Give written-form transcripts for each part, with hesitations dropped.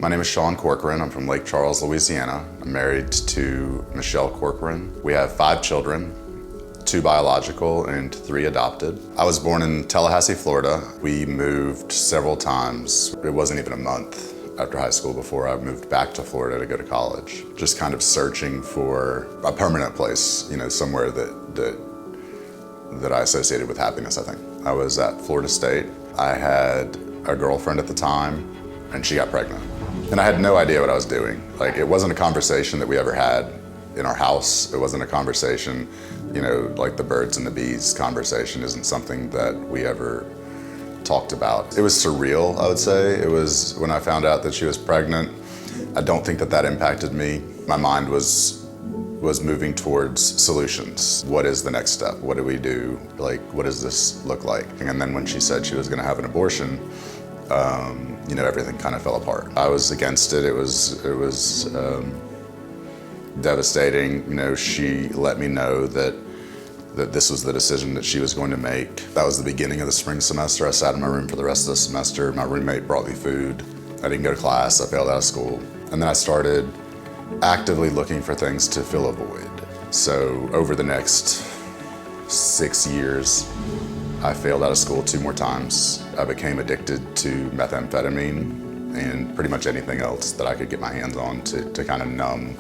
My name is Sean Corcoran. I'm from Lake Charles, Louisiana. I'm married to Michelle Corcoran. We have 5 children, 2 biological and 3 adopted. I was born in Tallahassee, Florida. We moved several times. It wasn't even a month after high school before I moved back to Florida to go to college. Just kind of searching for a permanent place, somewhere that I associated with happiness, I think. I was at Florida State. I had a girlfriend at the time, and she got pregnant. And I had no idea what I was doing. It wasn't a conversation that we ever had in our house. It wasn't a conversation, like the birds and the bees conversation isn't something that we ever talked about. It was surreal, I would say. It was when I found out that she was pregnant. I don't think that impacted me. My mind was moving towards solutions. What is the next step? What do we do? What does this look like? And then when she said she was gonna have an abortion, everything kind of fell apart. I was against it. It was devastating. She let me know that this was the decision that she was going to make. That was the beginning of the spring semester. I sat in my room for the rest of the semester. My roommate brought me food. I didn't go to class. I failed out of school. And then I started actively looking for things to fill a void. So over the next 6 years, I failed out of school 2 more times. I became addicted to methamphetamine and pretty much anything else that I could get my hands on to kind of numb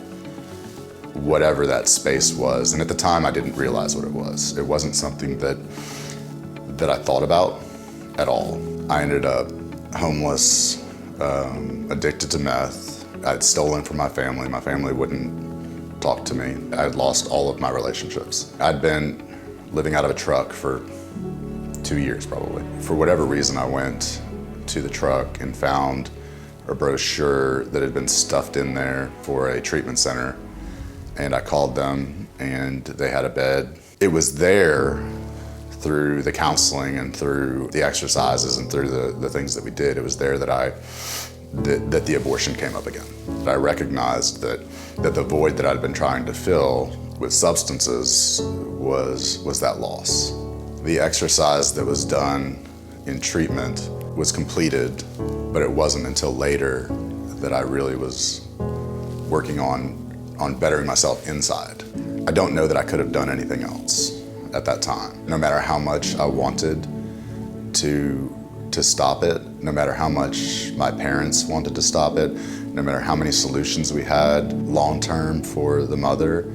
whatever that space was. And at the time, I didn't realize what it was. It wasn't something that I thought about at all. I ended up homeless, addicted to meth. I'd stolen from my family. My family wouldn't talk to me. I'd lost all of my relationships. I'd been living out of a truck for 2 years probably. For whatever reason, I went to the truck and found a brochure that had been stuffed in there for a treatment center. And I called them and they had a bed. It was there through the counseling and through the exercises and through the things that we did. It was there that the abortion came up again. I recognized that the void that I'd been trying to fill with substances was that loss. The exercise that was done in treatment was completed, but it wasn't until later that I really was working on bettering myself inside. I don't know that I could have done anything else at that time. No matter how much I wanted to stop it, no matter how much my parents wanted to stop it, no matter how many solutions we had long-term for the mother,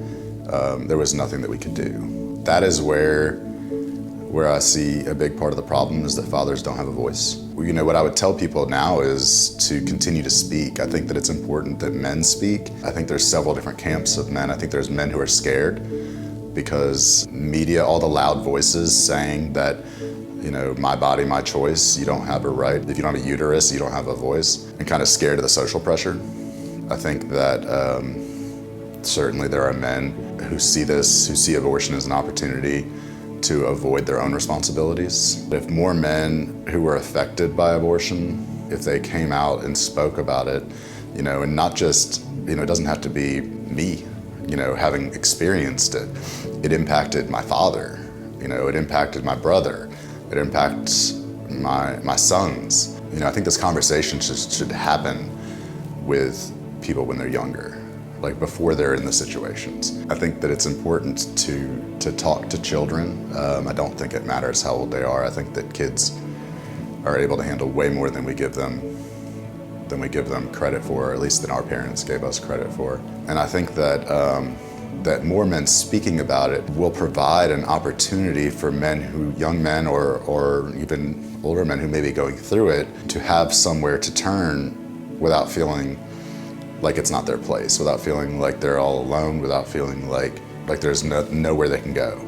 there was nothing that we could do. That is where I see a big part of the problem is that fathers don't have a voice. What I would tell people now is to continue to speak. I think that it's important that men speak. I think there's several different camps of men. I think there's men who are scared because media, all the loud voices saying that, my body, my choice, you don't have a right. If you don't have a uterus, you don't have a voice, and kind of scared of the social pressure. I think that certainly there are men who see abortion as an opportunity to avoid their own responsibilities. If more men who were affected by abortion, if they came out and spoke about it, and not just, it doesn't have to be me, having experienced it. It impacted my father, it impacted my brother, it impacts my sons. I think this conversation should happen with people when they're younger, before they're in the situations. I think that it's important to talk to children. I don't think it matters how old they are. I think that kids are able to handle way more than we give them credit for, or at least than our parents gave us credit for. And I think that that more men speaking about it will provide an opportunity for young men or even older men who may be going through it, to have somewhere to turn without feeling like it's not their place, without feeling like they're all alone, without feeling like there's nowhere they can go.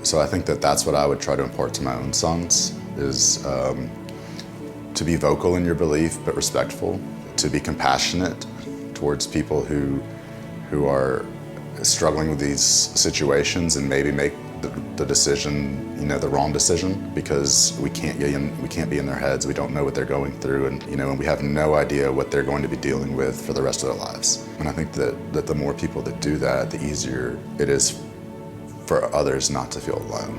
So I think that that's what I would try to impart to my own sons, is to be vocal in your belief, but respectful, to be compassionate towards people who are struggling with these situations and maybe make the decision, the wrong decision, because we can't be in their heads. We don't know what they're going through, and we have no idea what they're going to be dealing with for the rest of their lives. And I think that the more people that do that, the easier it is for others not to feel alone.